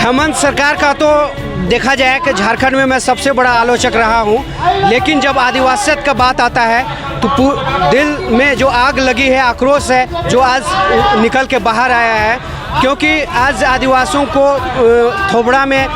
हेमंत सरकार का तो देखा जाए कि झारखंड में मैं सबसे बड़ा आलोचक रहा हूं, लेकिन जब आदिवासियत का बात आता है तो दिल में जो आग लगी है, आक्रोश है, जो आज निकल के बाहर आया है। क्योंकि आज आदिवासियों को थोबड़ा में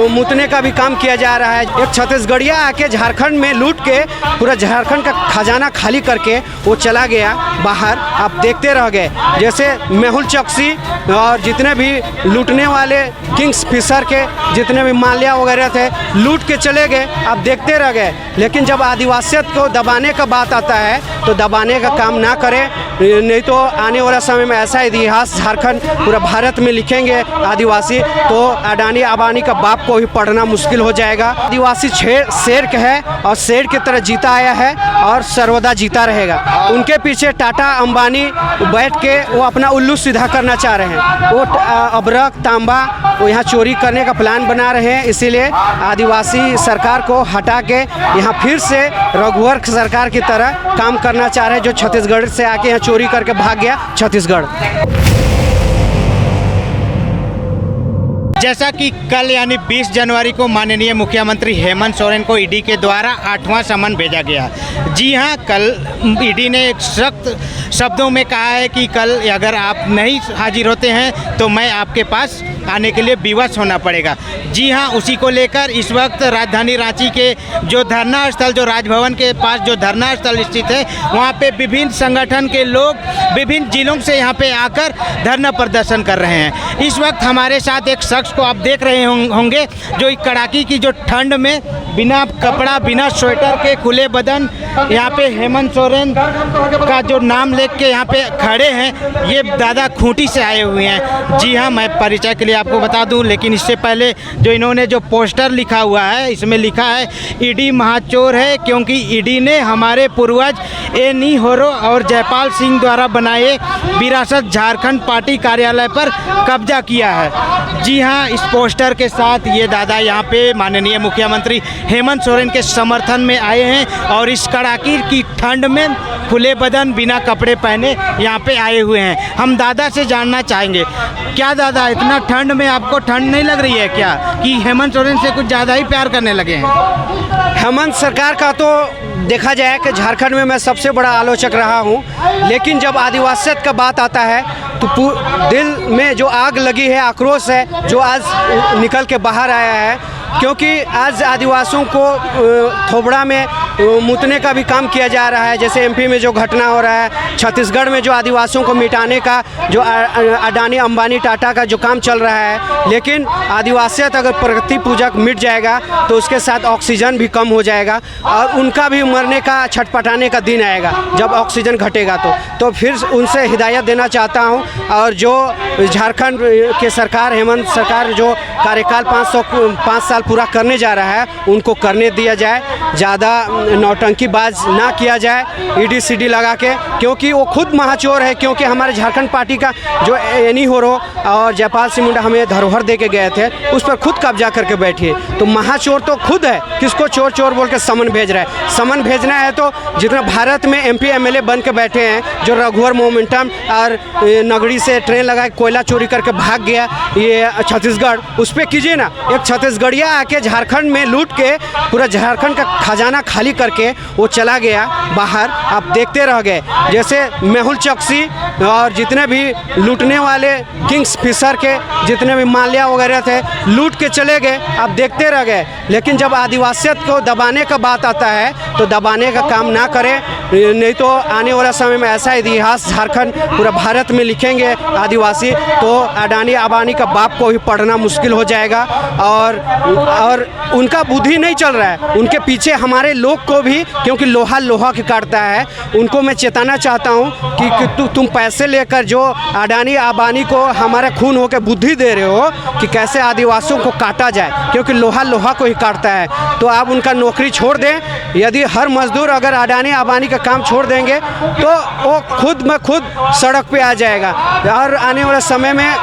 मुतने का भी काम किया जा रहा है। एक छत्तीसगढ़िया आके झारखंड में लूट के पूरा झारखंड का खजाना खाली करके वो चला गया बाहर। आप देखते रह गए, जैसे मेहुल चौकसी और जितने भी लूटने वाले किंग्स फिशर के जितने भी माल्या वगैरह थे, लूट के चले गए। आप देखते रह गए। लेकिन जब आदिवासियत को दबाने का बात आता है तो दबाने का काम ना करें, नहीं तो आने वाला समय में ऐसा इतिहास झारखंड पूरा भारत में लिखेंगे आदिवासी, तो अडानी अंबानी का बाप को ही पढ़ना मुश्किल हो जाएगा। आदिवासी शेर है और शेर की तरह जीता आया है और सर्वदा जीता रहेगा। उनके पीछे टाटा अंबानी बैठ के वो अपना उल्लू सीधा करना चाह रहे हैं। वो अबरक तांबा वो यहाँ चोरी करने का प्लान बना रहे हैं। इसीलिए आदिवासी सरकार को हटा के यहाँ फिर से रघुवर सरकार की तरह काम करना चाह रहे हैं, जो छत्तीसगढ़ से आके यहाँ चोरी करके भाग गया छत्तीसगढ़। जैसा कि कल यानी 20 जनवरी को माननीय मुख्यमंत्री हेमंत सोरेन को ईडी के द्वारा 8वां समन भेजा गया। जी हां, कल ईडी ने एक सख्त शब्दों में कहा है कि कल अगर आप नहीं हाजिर होते हैं तो मैं आपके पास आने के लिए विवश होना पड़ेगा। जी हां, उसी को लेकर इस वक्त राजधानी रांची के जो धरना स्थल, जो राजभवन के पास जो धरना स्थल स्थित है, वहां पे विभिन्न संगठन के लोग विभिन्न जिलों से यहां पे आकर धरना प्रदर्शन कर रहे हैं। इस वक्त हमारे साथ एक शख्स को आप देख रहे होंगे जो कड़ाकी की जो ठंड में बिना कपड़ा बिना स्वेटर के खुले बदन यहाँ पे हेमंत सोरेन का जो नाम लेके यहाँ पे खड़े हैं। ये दादा खूंटी से आए हुए हैं। जी हाँ, मैं परिचय के लिए आपको बता दूं, लेकिन इससे पहले जो इन्होंने जो पोस्टर लिखा हुआ है, इसमें लिखा है ईडी महाचोर है क्योंकि ईडी ने हमारे पूर्वज एनी होरो और जयपाल सिंह द्वारा बनाए विरासत झारखंड पार्टी कार्यालय पर कब्जा किया है। जी हाँ, इस पोस्टर के साथ ये दादा यहाँ पे माननीय मुख्यमंत्री हेमंत सोरेन के समर्थन में आए हैं और इस कड़ाकी की ठंड में खुले बदन बिना कपड़े पहने यहाँ पे आए हुए हैं। हम दादा से जानना चाहेंगे, क्या दादा इतना ठंड में आपको ठंड नहीं लग रही है क्या, कि हेमंत सोरेन से कुछ ज़्यादा ही प्यार करने लगे हैं? हेमंत सरकार का तो देखा जाए कि झारखंड में मैं सबसे बड़ा आलोचक रहा हूं, लेकिन जब आदिवासियत का बात आता है तो दिल में जो आग लगी है, आक्रोश है, जो आज निकल के बाहर आया है। क्योंकि आज आदिवासियों को थोबड़ा में मुतने का भी काम किया जा रहा है। जैसे एमपी में जो घटना हो रहा है, छत्तीसगढ़ में जो आदिवासियों को मिटाने का जो अडानी अंबानी टाटा का जो काम चल रहा है। लेकिन आदिवासियत अगर प्रगति पूजक मिट जाएगा तो उसके साथ ऑक्सीजन भी कम हो जाएगा और उनका भी मरने का छटपटाने का दिन आएगा जब ऑक्सीजन घटेगा। तो फिर उनसे हिदायत देना चाहता हूं, और जो झारखंड के सरकार हेमंत सरकार जो कार्यकाल 5 साल पूरा करने जा रहा है, उनको करने दिया जाए। ज़्यादा नौटंकीबाज ना किया जाए ईडी सीडी लगा के, क्योंकि वो खुद महाचोर है। क्योंकि हमारे झारखंड पार्टी का जो एनी होरो और जयपाल सिंह मुंडा हमें धरोहर दे के गए थे, उस पर खुद कब्जा करके बैठिए। तो महाचोर तो खुद है, किसको चोर चोर बोल के समन भेज रहा है। समन भेजना है तो जितना भारत में MP MLA बन के बैठे हैं, जो रघुवर मोमेंटम और नगड़ी से ट्रेन लगा कोयला चोरी करके भाग गया ये छत्तीसगढ़, उस पर कीजिए ना। एक छत्तीसगढ़िया आके झारखंड में लूट के पूरा झारखंड का खजाना खाली करके वो चला गया बाहर। आप देखते रह गए, जैसे मेहुल चौकसी और जितने भी लूटने वाले किंग्स फिशर के जितने भी माल्या वगैरह थे, लूट के चले गए। आप देखते रह गए। लेकिन जब आदिवासियत को दबाने का बात आता है तो दबाने का काम ना करें, नहीं तो आने वाला समय में ऐसा इतिहास झारखंड पूरा भारत में लिखेंगे आदिवासी, तो अडानी अंबानी का बाप को ही पढ़ना मुश्किल हो जाएगा। और उनका बुद्धि नहीं चल रहा है, उनके पीछे हमारे लोग को भी, क्योंकि लोहा लोहा के काटता है। उनको मैं चेताना चाहता हूं कि तुम पैसे लेकर जो अडानी अंबानी को हमारा खून होकर बुद्धि दे रहे हो कि कैसे आदिवासियों को काटा जाए, क्योंकि लोहा लोहा को ही काटता है। तो आप उनका नौकरी छोड़ दें। यदि हर मजदूर अगर अडानी अंबानी का काम छोड़ देंगे तो वो खुद में खुद सड़क पे आ जाएगा। और आने वाले समय में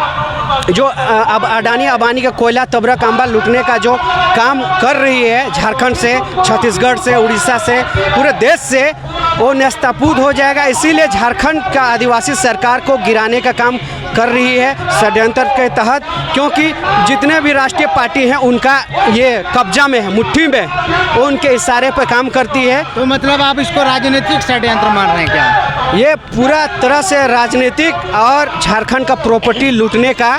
जो अब अडानी अंबानी का कोयला तबरा कांबा लूटने का जो काम कर रही है झारखंड से, छत्तीसगढ़ से, उड़ीसा से, पूरे देश से, वो नेस्तापूत हो जाएगा। इसीलिए झारखंड का आदिवासी सरकार को गिराने का काम कर रही है षड्यंत्र के तहत, क्योंकि जितने भी राष्ट्रीय पार्टी हैं उनका ये कब्जा में है, मुट्ठी में, वो उनके इशारे पर काम करती है। तो मतलब आप इसको राजनीतिक षड्यंत्र मान रहे हैं क्या? ये पूरा तरह से राजनीतिक और झारखंड का प्रॉपर्टी लूटने का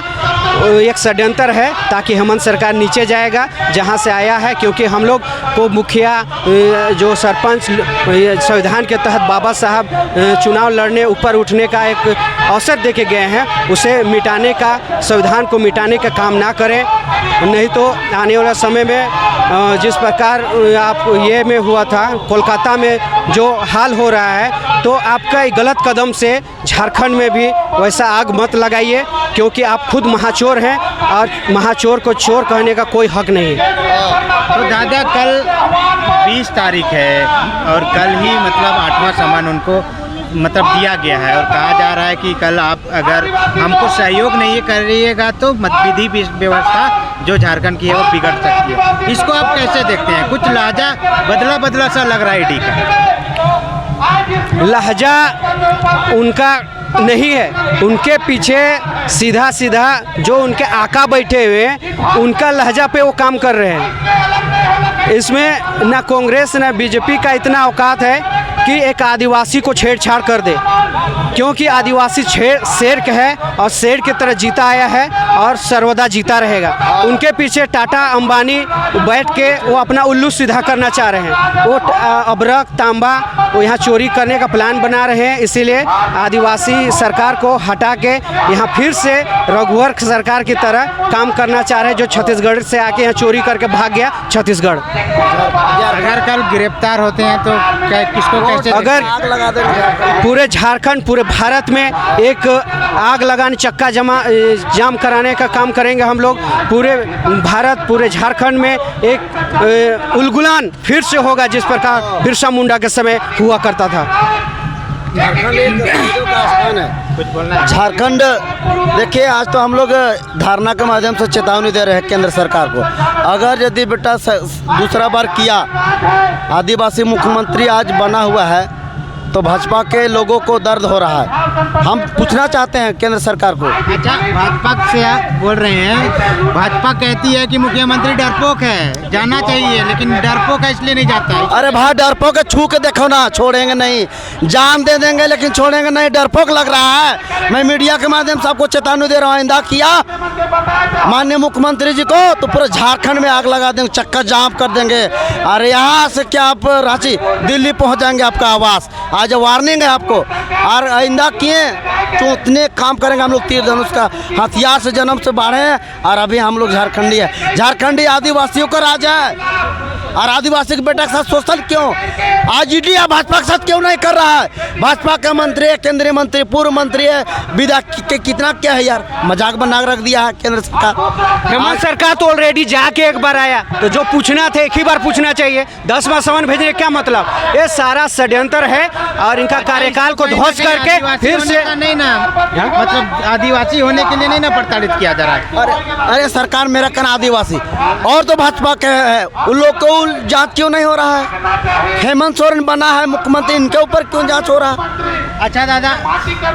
एक षड्यंत्र है, ताकि हेमंत सरकार नीचे जाएगा जहां से आया है। क्योंकि हम लोग को मुखिया जो सरपंच संविधान के तहत बाबा साहब चुनाव लड़ने ऊपर उठने का एक अवसर दे के गए हैं, उसे मिटाने का, संविधान को मिटाने का काम ना करें। नहीं तो आने वाले समय में जिस प्रकार आप ये में हुआ था, कोलकाता में जो हाल हो रहा है, तो आपका गलत कदम से झारखंड में भी वैसा आग मत लगाइए, क्योंकि आप खुद महाचोर हैं और महाचोर को चोर कहने का कोई हक नहीं। तो दादा कल 20 तारीख है और कल ही मतलब 8वां सम्मान उनको मतलब दिया गया है, और कहा जा रहा है कि कल आप अगर हमको सहयोग नहीं करिएगा तो विधि व्यवस्था जो झारखंड की है वो बिगड़ सकती है। इसको आप कैसे देखते हैं? कुछ लहजा बदला बदला सा लग रहा है ईडी का। लहजा उनका नहीं है, उनके पीछे सीधा सीधा जो उनके आका बैठे हुए हैं उनका लहजा पे वो काम कर रहे हैं। इसमें ना कांग्रेस ना बीजेपी का इतना औकात है कि एक आदिवासी को छेड़छाड़ कर दे, क्योंकि आदिवासी शेर का है और शेर की तरह जीता आया है और सर्वदा जीता रहेगा। उनके पीछे टाटा अंबानी बैठ के वो अपना उल्लू सीधा करना चाह रहे हैं। वो अबरक तांबा वो यहाँ चोरी करने का प्लान बना रहे हैं। इसीलिए आदिवासी सरकार को हटा के यहाँ फिर से रघुवर सरकार की तरह काम करना चाह रहे हैं, जो छत्तीसगढ़ से आके यहाँ चोरी करके भाग गया छत्तीसगढ़। अगर कल गिरफ्तार होते हैं तो किसको कैसे? अगर पूरे झारखंड पूरे भारत में एक आग लगाने चक्का जाम कराने का काम करेंगे हम लोग। पूरे भारत पूरे झारखंड में एक उलगुलान फिर से होगा, जिस प्रकार बिरसा मुंडा के समय हुआ करता था। झारखंड एक शहीदों का स्थान है। कुछ बोलना है? झारखंड देखिए, आज तो हम लोग धारणा के माध्यम से चेतावनी दे रहे हैं केंद्र सरकार को, अगर यदि बेटा दूसरा बार किया, आदिवासी मुख्यमंत्री आज बना हुआ है, तो भाजपा के लोगों को दर्द हो रहा है। हम पूछना चाहते हैं केंद्र सरकार को। अच्छा, भाजपा से आप बोल रहे हैं, भाजपा कहती है कि मुख्यमंत्री डरपोक है, जाना चाहिए, लेकिन डरपोक है इसलिए नहीं जाता है। अरे भाई, डरपोक छू के देखो ना, छोड़ेंगे नहीं, जान दे देंगे लेकिन छोड़ेंगे नहीं। डरपोक लग रहा है। मैं मीडिया के माध्यम से आपको चेतावनी दे रहा हूँ, आइंदा किया माननीय मुख्यमंत्री जी को तो पूरे झारखंड में आग लगा देंगे, चक्का जाम कर देंगे। अरे यहाँ से क्या आप रांची दिल्ली पहुँच जाएंगे, आपका आवास। आज वार्निंग है आपको, और आइंदा किए तो उतने काम करेंगे हम लोग। तीर धनुष का हथियार से जन्म से बाढ़े हैं, और अभी हम लोग झारखंडी है। झारखंडी आदिवासियों का राजा है, और आदिवासी के बेटा के साथ शोषण क्यों? आज ईडी भाजपा के साथ क्यों नहीं कर रहा है? भाजपा का मंत्री है, केंद्रीय मंत्री, पूर्व मंत्री है, विदा के कितना क्या है यार, मजाक बना रख दिया है केंद्र सरकार। हेमंत सरकार तो ऑलरेडी जाके एक बार आया, तो जो पूछना था एक ही बार पूछना चाहिए। 10वां सम्मान भेजने क्या मतलब? ये सारा षड्यंत्र है, और इनका कार्यकाल को ध्वस्त करके फिर से नहीं ना, मतलब आदिवासी होने के लिए नहीं ना प्रताड़ित किया जा रहा है। अरे सरकार मेरा कहना आदिवासी और तो भाजपा के है, उन लोग को जांच क्यों नहीं हो रहा है? हेमंत सोरेन बना है मुख्यमंत्री, इनके ऊपर क्यों जांच हो रहा है? अच्छा दादा,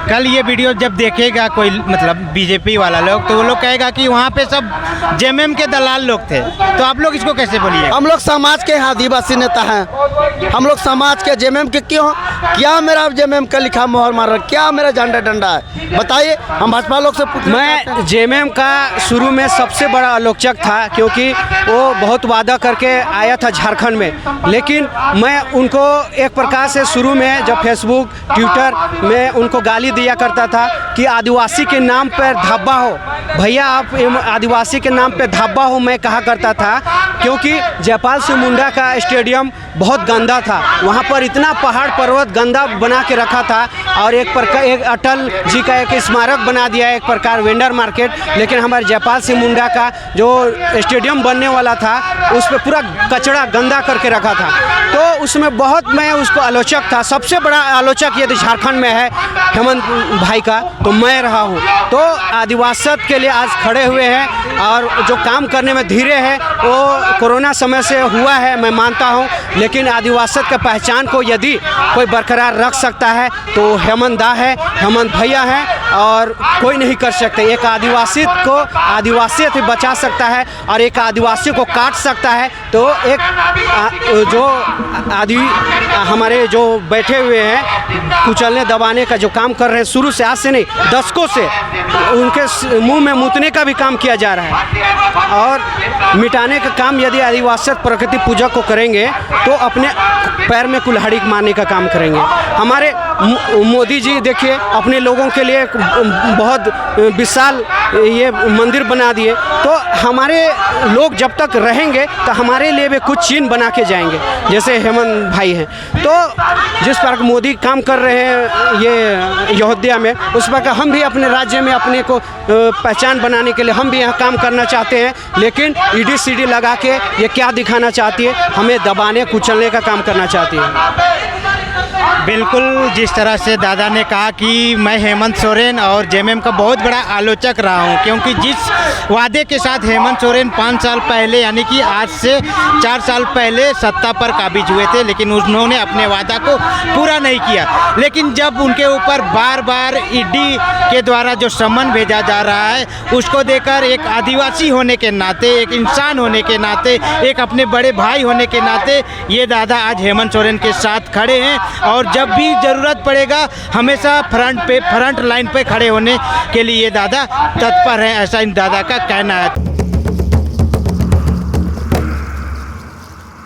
कल ये वीडियो जब देखेगा कोई मतलब बीजेपी वाला लोग, तो वो लोग कहेगा कि वहाँ पे सब जेएमएम के दलाल लोग थे, तो आप लोग इसको कैसे बोलिए? हम लोग समाज के आदिवासी नेता हैं, हम लोग समाज के जेएमएम के क्यों? क्या मेरा जेएमएम का लिखा मोहर मार रहा, क्या मेरा झंडा डंडा है? बताइए, हम भाजपा लोग से पूछना चाहते हैं। मैं जेएमएम का शुरू में सबसे बड़ा आलोचक था, क्योंकि वो बहुत वादा करके आया था झारखंड में, लेकिन मैं उनको एक प्रकार से शुरू में जब फेसबुक ट्विटर में उनको गाली दिया करता था कि आदिवासी के नाम पर धब्बा हो, भैया आप आदिवासी के नाम पे धब्बा हो, मैं कहा करता था, क्योंकि जयपाल सिंह मुंडा का स्टेडियम बहुत गंदा था। वहाँ पर इतना पहाड़ पर्वत गंदा बना के रखा था, और एक अटल जी का एक स्मारक बना दिया, एक प्रकार वेंडर मार्केट। लेकिन हमारे जयपाल सिंह मुंडा का जो स्टेडियम बनने वाला था, उस पर पूरा कचरा गंदा करके रखा था। तो उसमें बहुत मैं उसको आलोचक था। सबसे बड़ा आलोचक यदि झारखंड में है हेमंत भाई का, तो मैं रहा हूँ। तो आदिवासियत के लिए आज खड़े हुए हैं, और जो काम करने में धीरे है वो कोरोना समय से हुआ है, मैं मानता हूँ, लेकिन आदिवासियत के पहचान को यदि कोई बरकरार रख सकता है तो हेमंत दा है, हेमंत भैया हैं, और कोई नहीं कर सकते। एक आदिवासियत को आदिवासियत ही बचा सकता है और एक आदिवासी को काट सकता है तो एक जो हमारे जो बैठे हुए हैं कुचलने दबाने का जो काम कर रहे हैं, शुरू से, आज से नहीं, दशकों से उनके मुंह में मुतने का भी काम किया जा रहा है और मिटाने का काम यदि आदिवासियत प्रकृति पूजक को करेंगे तो अपने पैर में कुल्हाड़ी मारने का काम करेंगे। हमारे मोदी जी देखिए अपने लोगों के लिए बहुत विशाल ये मंदिर बना दिए, तो हमारे लोग जब तक रहेंगे तो हमारे लिए भी कुछ चिन्ह बना के जाएंगे, जैसे हेमंत भाई हैं। तो जिस प्रकार मोदी काम कर रहे हैं ये अयोध्या में, उस प्रकार हम भी अपने राज्य में अपने को पहचान बनाने के लिए हम भी यहाँ काम करना चाहते हैं, लेकिन ईडी सीडी लगा के ये क्या दिखाना चाहती है, हमें दबाने कुचलने का काम करना चाहती है। बिल्कुल, जिस तरह से दादा ने कहा कि मैं हेमंत सोरेन और जेएमएम का बहुत बड़ा आलोचक रहा हूं, क्योंकि जिस वादे के साथ हेमंत सोरेन 5 साल पहले यानी कि आज से 4 साल पहले सत्ता पर काबिज हुए थे, लेकिन उन्होंने अपने वादा को पूरा नहीं किया। लेकिन जब उनके ऊपर बार बार ईडी के द्वारा जो समन भेजा जा रहा है, उसको देकर एक आदिवासी होने के नाते, एक इंसान होने के नाते, एक अपने बड़े भाई होने के नाते ये दादा आज हेमंत सोरेन के साथ खड़े हैं और जब भी ज़रूरत पड़ेगा हमेशा फ्रंट लाइन पे खड़े होने के लिए दादा तत्पर हैं, ऐसा इन दादा का कहना है।